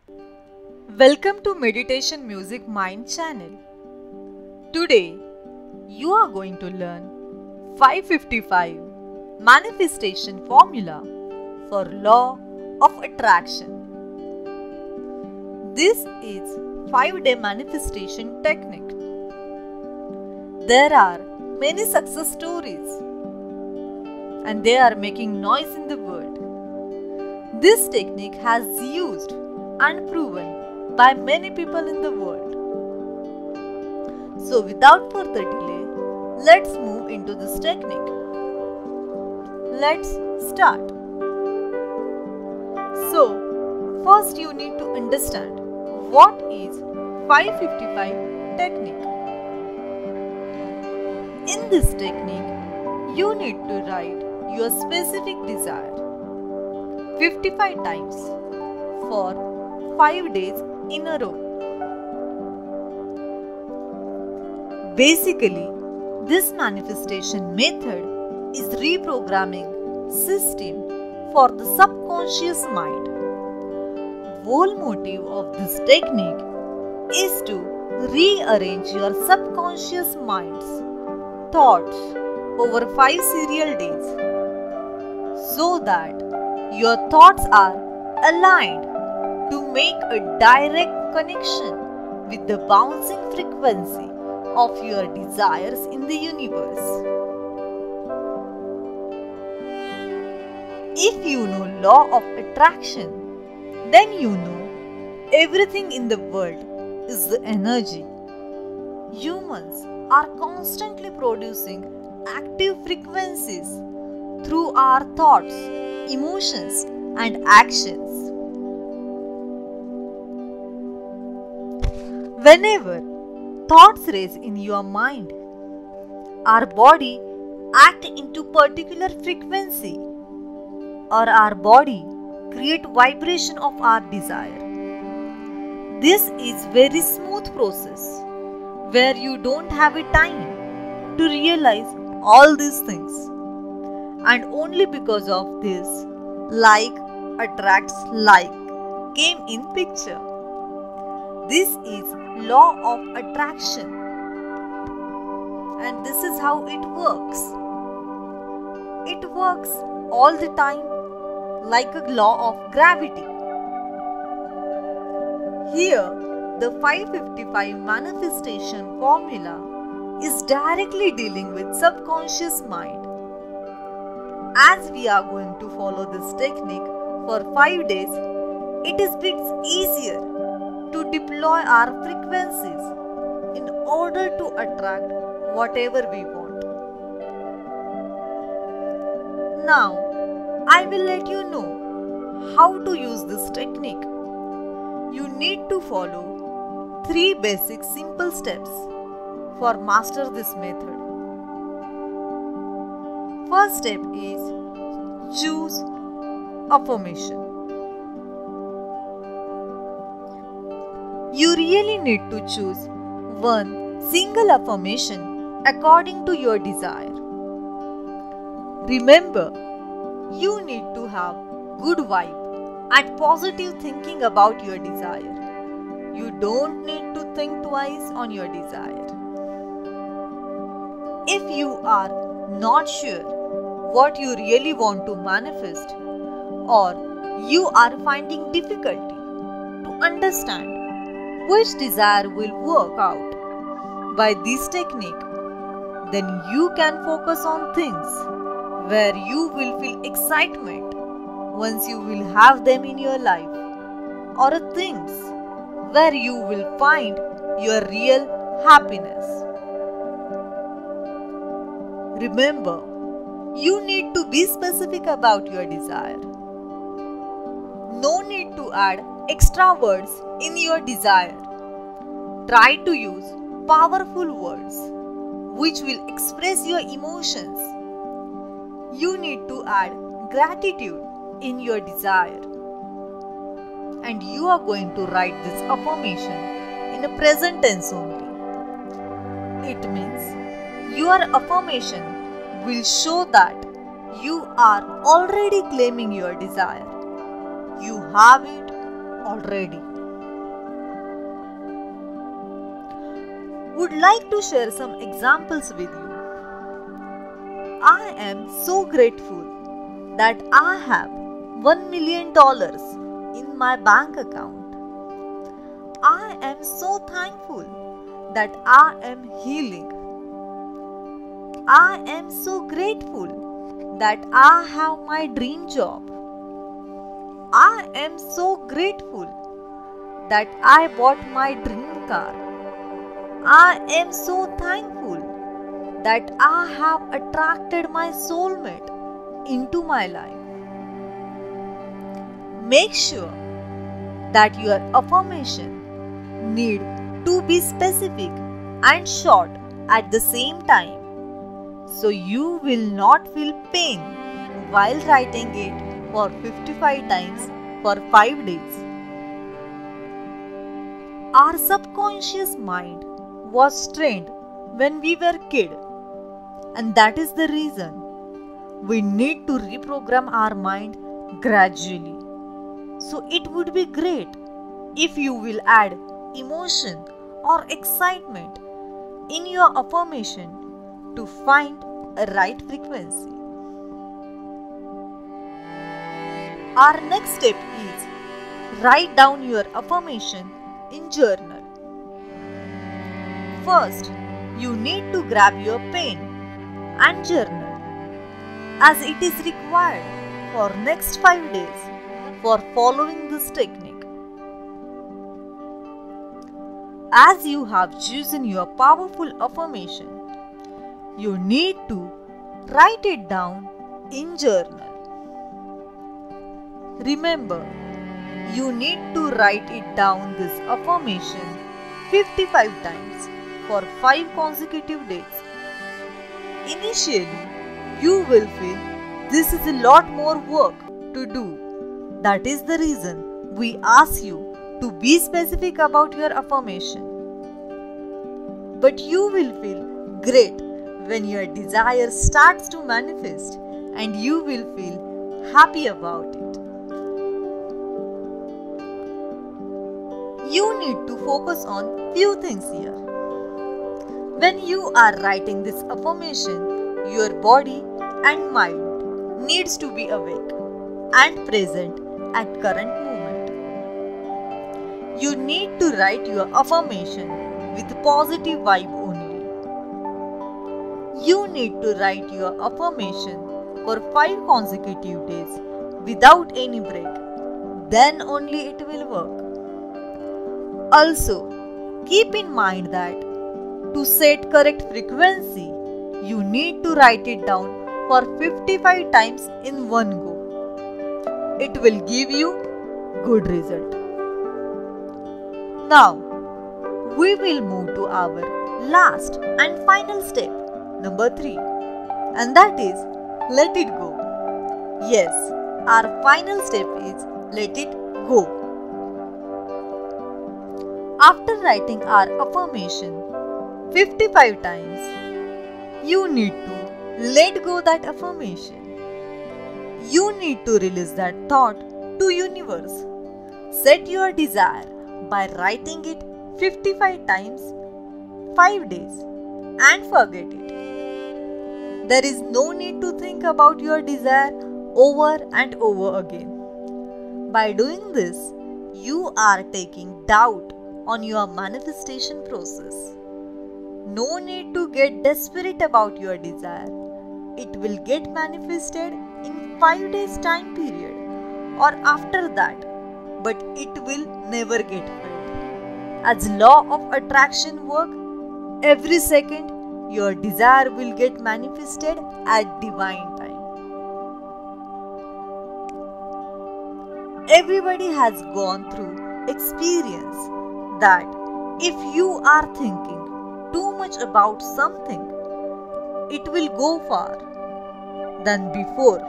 Welcome to Meditation Music Mind channel. Today, you are going to learn 555 manifestation formula for law of attraction. This is 5-day manifestation technique. There are many success stories and they are making noise in the world. This technique has used and proven by many people in the world. So without further delay, let's move into this technique. Let's start. So first you need to understand what is 555 technique. In this technique, you need to write your specific desire 55 times for 5 days in a row. Basically, this manifestation method is reprogramming system for the subconscious mind. Whole motive of this technique is to rearrange your subconscious mind's thoughts over 5 serial days so that your thoughts are aligned to make a direct connection with the bouncing frequency of your desires in the universe. If you know law of attraction, then you know everything in the world is the energy. Humans are constantly producing active frequencies through our thoughts, emotions, and actions. Whenever thoughts raise in your mind, our body acts into particular frequency or our body create vibration of our desire. This is very smooth process where you don't have a time to realize all these things, and only because of this like attracts like came in picture. This is law of attraction and this is how it works. It works all the time like a law of gravity. Here, the 555 manifestation formula is directly dealing with subconscious mind. As we are going to follow this technique for 5 days, it is bit easier to deploy our frequencies in order to attract whatever we want. Now, I will let you know how to use this technique. You need to follow 3 basic simple steps for master this method. First step is choose affirmation. You really need to choose one single affirmation according to your desire. Remember, you need to have good vibe and positive thinking about your desire. You don't need to think twice on your desire. If you are not sure what you really want to manifest, or you are finding difficulty to understand which desire will work out by this technique, then you can focus on things where you will feel excitement once you will have them in your life, or things where you will find your real happiness. Remember, you need to be specific about your desire. No need to add extra words in your desire. Try to use powerful words which will express your emotions. You need to add gratitude in your desire. And you are going to write this affirmation in a present tense only. It means your affirmation will show that you are already claiming your desire. You have it already. would like to share some examples with you. I am so grateful that I have $1 million in my bank account. I am so thankful that I am healing. I am so grateful that I have my dream job. I am so grateful that I bought my dream car. I am so thankful that I have attracted my soulmate into my life. Make sure that your affirmation need to be specific and short at the same time, so you will not feel pain while writing it for 55 times for 5 days. Our subconscious mind was trained when we were kids, and that is the reason we need to reprogram our mind gradually. So it would be great if you will add emotion or excitement in your affirmation to find a right frequency. Our next step is write down your affirmation in journal. First, you need to grab your pen and journal, as it is required for next 5 days for following this technique. As you have chosen your powerful affirmation, you need to write it down in journal. Remember, you need to write it down this affirmation 55 times for 5 consecutive days. Initially, you will feel this is a lot more work to do. That is the reason we ask you to be specific about your affirmation. But you will feel great when your desire starts to manifest, and you will feel happy about it. You need to focus on few things here. When you are writing this affirmation, your body and mind needs to be awake and present at current moment. You need to write your affirmation with positive vibe only. You need to write your affirmation for 5 consecutive days without any break. Then only it will work. Also, keep in mind that to set correct frequency, you need to write it down for 55 times in one go. It will give you good result. Now, we will move to our last and final step, number 3, and that is let it go. Yes, our final step is let it go. After writing our affirmation 55 times, you need to let go that affirmation. You need to release that thought to universe. Set your desire by writing it 55 times, 5 days, and forget it. There is no need to think about your desire over and over again. By doing this, you are taking doubt on your manifestation process. No need to get desperate about your desire. It will get manifested in 5 days time period or after that, but it will never get filled. As law of attraction work, every second your desire will get manifested at divine time. Everybody has gone through experience that if you are thinking too much about something, it will go far than before,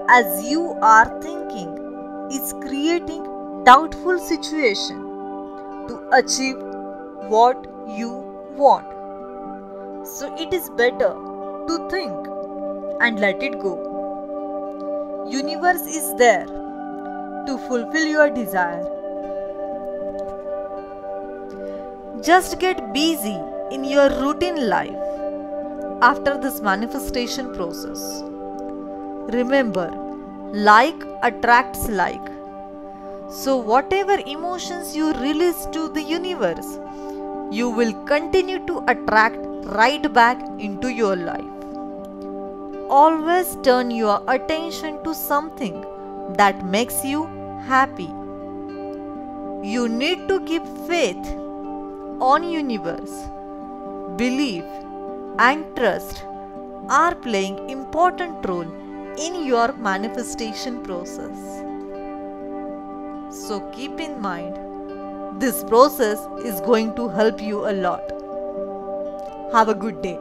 as you are thinking is creating doubtful situation to achieve what you want. So it is better to think and let it go. Universe is there to fulfill your desire. Just get busy in your routine life after this manifestation process. Remember, like attracts like. So whatever emotions you release to the universe, you will continue to attract right back into your life. Always turn your attention to something that makes you happy. You need to keep faith on universe. Belief and trust are playing important role in your manifestation process. So keep in mind, this process is going to help you a lot. Have a good day.